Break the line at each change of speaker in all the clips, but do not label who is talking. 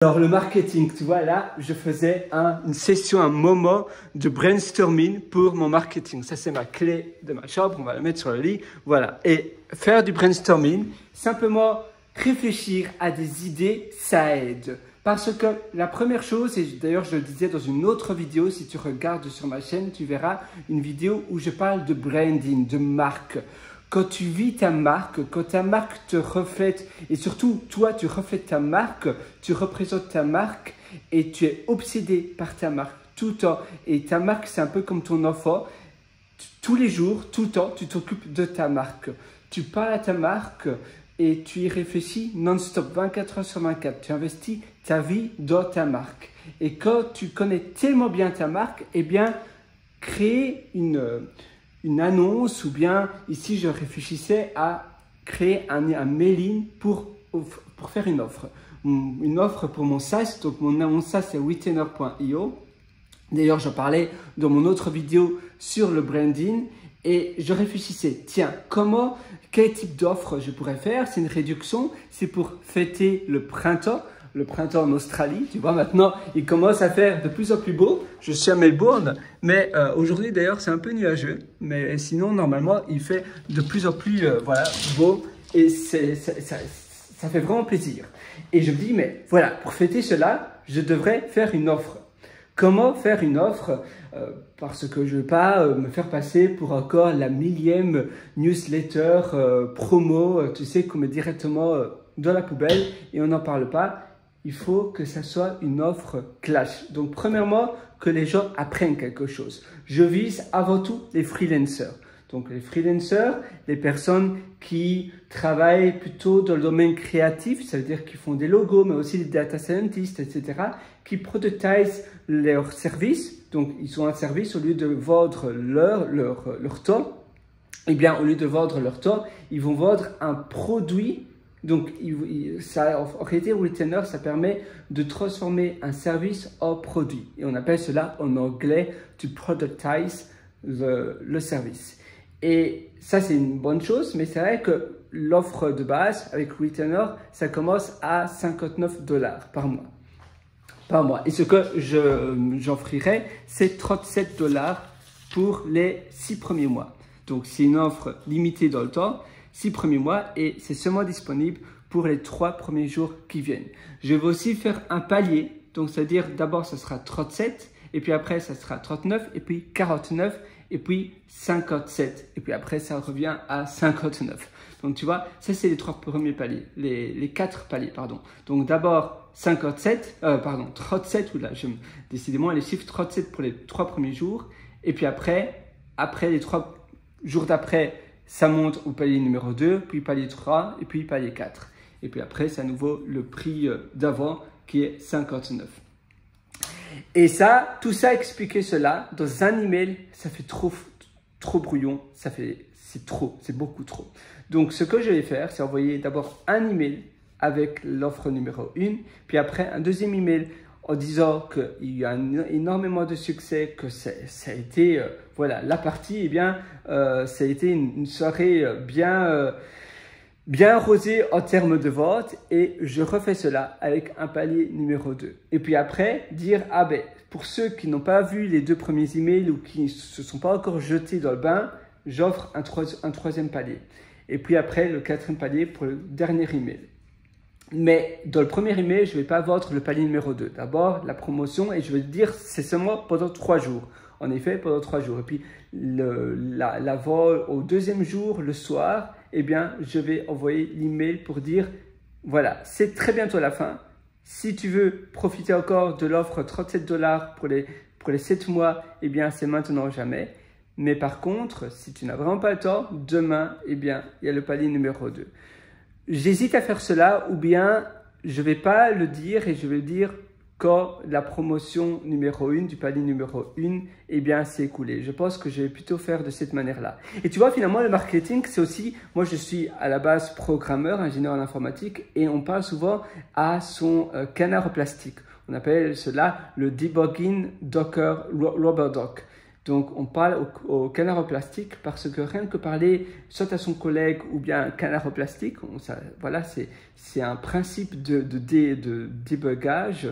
Alors le marketing, tu vois, là, je faisais une session, un moment de brainstorming pour mon marketing. Ça, c'est ma clé de ma chambre, on va la mettre sur le lit. Voilà, et faire du brainstorming, simplement réfléchir à des idées, ça aide. Parce que la première chose, et d'ailleurs je le disais dans une autre vidéo, si tu regardes sur ma chaîne, tu verras une vidéo où je parle de branding, de marque. Quand tu vis ta marque, quand ta marque te reflète, et surtout toi tu reflètes ta marque, tu représentes ta marque et tu es obsédé par ta marque tout le temps. Et ta marque c'est un peu comme ton enfant, tous les jours, tout le temps tu t'occupes de ta marque. Tu parles à ta marque et tu y réfléchis non-stop, 24 heures sur 24. Tu investis ta vie dans ta marque. Et quand tu connais tellement bien ta marque, eh bien créer une annonce ou bien ici je réfléchissais à créer un mailing pour faire une offre pour mon SaaS. Donc mon SaaS c'est Retainer.io. D'ailleurs j'en parlais dans mon autre vidéo sur le branding et je réfléchissais, tiens, quel type d'offre je pourrais faire? C'est une réduction, c'est pour fêter le printemps en Australie, tu vois, maintenant il commence à faire de plus en plus beau. Je suis à Melbourne, mais aujourd'hui d'ailleurs c'est un peu nuageux, mais sinon normalement il fait de plus en plus voilà, beau et ça fait vraiment plaisir. Et je me dis, mais voilà, pour fêter cela, je devrais faire une offre. Comment faire une offre? Parce que je ne veux pas me faire passer pour encore la millième newsletter promo, tu sais, qu'on met directement dans la poubelle et on n'en parle pas. Il faut que ça soit une offre clash. Donc, premièrement, que les gens apprennent quelque chose. Je vise avant tout les freelancers. Donc, les freelancers, les personnes qui travaillent plutôt dans le domaine créatif, ça veut dire qu'ils font des logos, mais aussi des data scientists, etc., qui prototypent leurs services. Donc, ils ont un service, au lieu de vendre leur temps, eh bien, au lieu de vendre leur temps, ils vont vendre un produit. Donc, en réalité, Retainer, ça permet de transformer un service en produit. Et on appelle cela en anglais « to productize le service ». Et ça, c'est une bonne chose, mais c'est vrai que l'offre de base avec Retainer, ça commence à 59 $ par mois. Et ce que j'offrirai, c'est 37 $ pour les 6 premiers mois. Donc, c'est une offre limitée dans le temps. 6 premiers mois et c'est seulement disponible pour les 3 premiers jours qui viennent. Je vais aussi faire un palier, donc c'est-à-dire d'abord ça sera 37 et puis après ça sera 39 et puis 49 et puis 57 et puis après ça revient à 59. Donc tu vois, ça c'est les 3 premiers paliers, les 4 paliers pardon. Donc d'abord 37, oula, décidément les chiffres 37 pour les 3 premiers jours et puis après les 3 jours d'après, ça monte au palier numéro 2, puis palier 3 et puis palier 4. Et puis après, c'est à nouveau le prix d'avant qui est 59. Et ça, tout ça, expliquer cela dans un email, ça fait trop brouillon, c'est beaucoup trop. Donc, ce que je vais faire, c'est envoyer d'abord un email avec l'offre numéro 1, puis après un deuxième email en disant qu'il y a énormément de succès, que ça a été, voilà, la partie, eh bien, ça a été une soirée bien arrosée en termes de vente et je refais cela avec un palier numéro 2. Et puis après, dire, ah ben, pour ceux qui n'ont pas vu les 2 premiers emails ou qui ne se sont pas encore jetés dans le bain, j'offre un 3e palier. Et puis après, le 4e palier pour le dernier email. Mais dans le premier email, je ne vais pas vendre le palier numéro 2. D'abord, la promotion, et je vais dire, c'est seulement pendant 3 jours. En effet, pendant 3 jours. Et puis, la vente au 2e jour, le soir, eh bien, je vais envoyer l'email pour dire, voilà, c'est très bientôt la fin. Si tu veux profiter encore de l'offre 37 $ pour les 7 mois, eh bien, c'est maintenant ou jamais. Mais par contre, si tu n'as vraiment pas le temps, demain, eh bien, il y a le palier numéro 2. J'hésite à faire cela ou bien je ne vais pas le dire et je vais le dire quand la promotion numéro 1 du palier numéro 1 eh bien s'est écoulée. Je pense que je vais plutôt faire de cette manière-là. Et tu vois, finalement, le marketing, c'est aussi, moi je suis à la base programmeur, ingénieur en informatique et on parle souvent à son canard plastique. On appelle cela le debugging Docker Rubber Duck. Donc, on parle au canard en plastique parce que rien que parler soit à son collègue ou bien un canard en plastique, voilà, c'est un principe de débugage.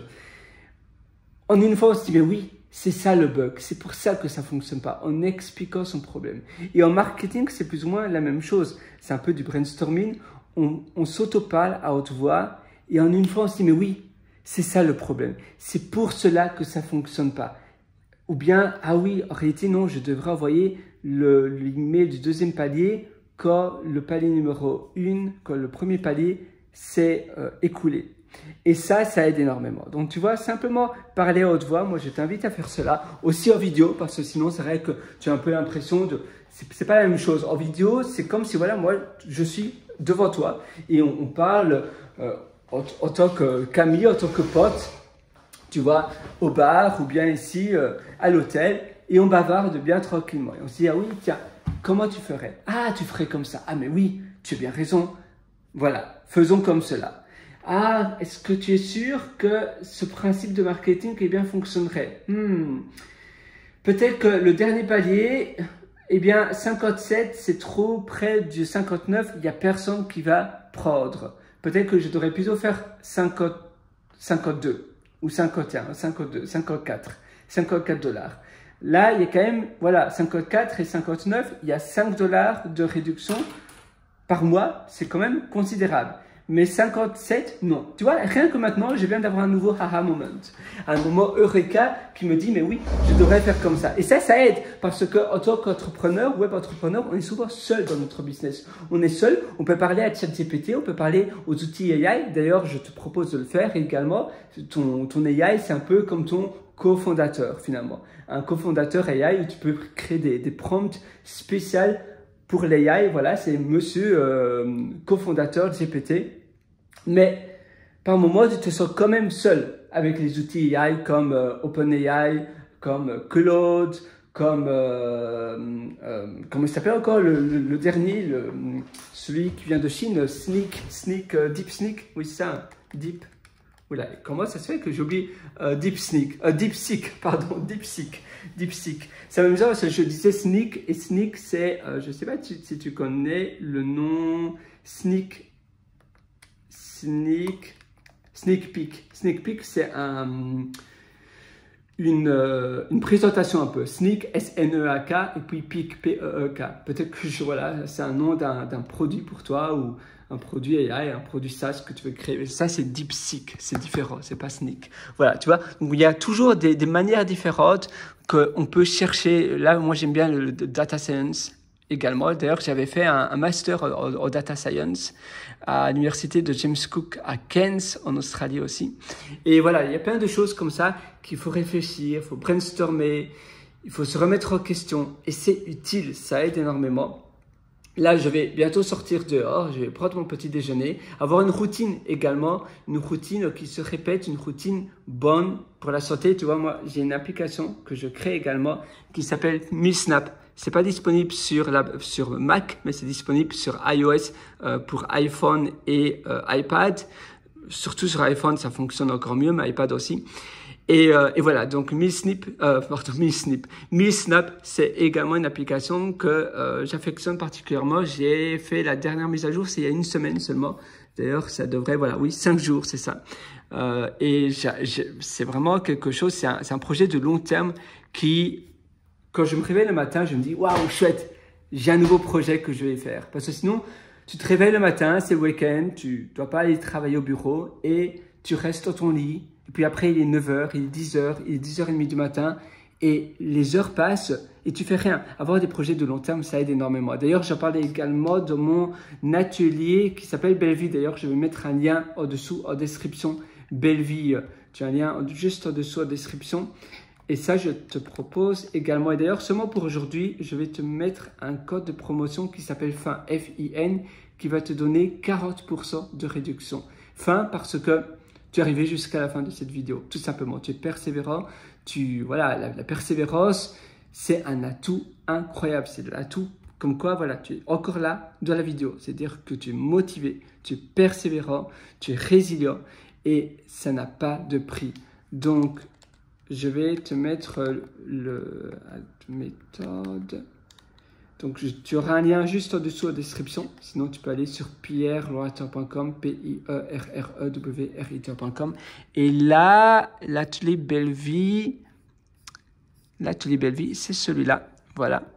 En une fois, on se dit, mais oui, c'est ça le bug, c'est pour ça que ça ne fonctionne pas, en expliquant son problème. Et en marketing, c'est plus ou moins la même chose. C'est un peu du brainstorming, on s'auto-parle à haute voix et en une fois, on se dit, mais oui, c'est ça le problème. C'est pour cela que ça ne fonctionne pas. Ou bien, ah oui, en réalité, non, je devrais envoyer l'email du deuxième palier quand le palier numéro 1, quand le premier palier s'est écoulé. Et ça aide énormément. Donc, tu vois, simplement parler à haute voix, moi, je t'invite à faire cela aussi en vidéo, parce que sinon, c'est vrai que tu as un peu l'impression de... C'est pas la même chose. En vidéo, c'est comme si, voilà, moi, je suis devant toi et on parle en tant qu'ami, en tant que pote, tu vois, au bar ou bien ici à l'hôtel, et on bavarde bien tranquillement. Et on se dit, ah oui, tiens, comment tu ferais? Ah, tu ferais comme ça. Ah, mais oui, tu as bien raison. Voilà, faisons comme cela. Ah, est-ce que tu es sûr que ce principe de marketing eh bien, fonctionnerait? Peut-être que le dernier palier, eh bien, 57, c'est trop près du 59, il n'y a personne qui va prendre. Peut-être que je devrais plutôt faire 52 ou 51, 52, 54, 54 dollars. Là, il y a quand même, voilà, 54 et 59, il y a 5 dollars de réduction par mois, c'est quand même considérable. Mais 57, non. Tu vois, rien que maintenant, je viens d'avoir un nouveau aha moment. Un moment eureka qui me dit, mais oui, je devrais faire comme ça. Et ça aide parce qu'en tant qu'entrepreneur, web entrepreneur, on est souvent seul dans notre business. On est seul, on peut parler à ChatGPT, on peut parler aux outils AI. D'ailleurs, je te propose de le faire également. Ton AI, c'est un peu comme ton cofondateur finalement. Un cofondateur AI où tu peux créer des prompts spéciales pour l'AI. Voilà, c'est monsieur cofondateur GPT. Mais par moment, tu te sens quand même seul avec les outils AI comme OpenAI, comme Claude, comme, comment il s'appelle encore le dernier, celui qui vient de Chine, DeepSeek, oui c'est ça, Deep. Oula, comment ça se fait que j'oublie DeepSeek, pardon, DeepSeek. Ça m'amuse parce que je disais Sneak et Sneak, c'est, je ne sais pas si tu connais le nom Sneak Peek. Sneak Peek, c'est une présentation un peu. Sneak, S-N-E-A-K, et puis Peek, P-E-E-K. Peut-être que voilà, c'est un nom d'un produit pour toi ou un produit AI, un produit SaaS que tu veux créer. Ça, c'est DeepSeek, c'est différent, c'est pas Sneak. Voilà, tu vois. Donc, il y a toujours des manières différentes qu'on peut chercher. Là, moi, j'aime bien le data science également. D'ailleurs, j'avais fait un master en data science à l'université de James Cook à Cairns, en Australie aussi. Et voilà, il y a plein de choses comme ça qu'il faut réfléchir, il faut brainstormer, il faut se remettre en question. Et c'est utile, ça aide énormément. Là, je vais bientôt sortir dehors, je vais prendre mon petit déjeuner, avoir une routine également, une routine qui se répète, une routine bonne pour la santé. Tu vois, moi, j'ai une application que je crée également qui s'appelle MealSnap. C'est pas disponible sur Mac, mais c'est disponible sur iOS pour iPhone et iPad. Surtout sur iPhone, ça fonctionne encore mieux, mais iPad aussi. Et voilà, donc MealSnap, c'est également une application que j'affectionne particulièrement. J'ai fait la dernière mise à jour, c'est il y a une semaine seulement. D'ailleurs, ça devrait, voilà, oui, 5 jours, c'est ça. Et c'est vraiment quelque chose, c'est un projet de long terme qui, quand je me réveille le matin, je me dis, waouh, chouette, j'ai un nouveau projet que je vais faire. Parce que sinon, tu te réveilles le matin, c'est le week-end, tu dois pas aller travailler au bureau et tu restes dans ton lit. Et puis après, il est 9h, il est 10h, il est 10h30 du matin et les heures passent et tu fais rien. Avoir des projets de long terme, ça aide énormément. D'ailleurs, j'en parlais également dans mon atelier qui s'appelle Bellevie. D'ailleurs, je vais mettre un lien au-dessous en description. Bellevie, tu as un lien juste en dessous en description. Et ça, je te propose également. Et d'ailleurs, seulement pour aujourd'hui, je vais te mettre un code de promotion qui s'appelle FIN, F-I-N, qui va te donner 40% de réduction. FIN parce que tu es arrivé jusqu'à la fin de cette vidéo, tout simplement. Tu es persévérant. Voilà, la persévérance, c'est un atout incroyable. C'est de l'atout comme quoi, voilà, tu es encore là dans la vidéo. C'est-à-dire que tu es motivé, tu es persévérant, tu es résilient et ça n'a pas de prix. Donc, je vais te mettre la méthode. Donc, tu auras un lien juste en dessous en description. Sinon, tu peux aller sur pierreloriateur.com, pierrewritter.com. Et là, l'atelier Belleville, c'est celui-là. Voilà.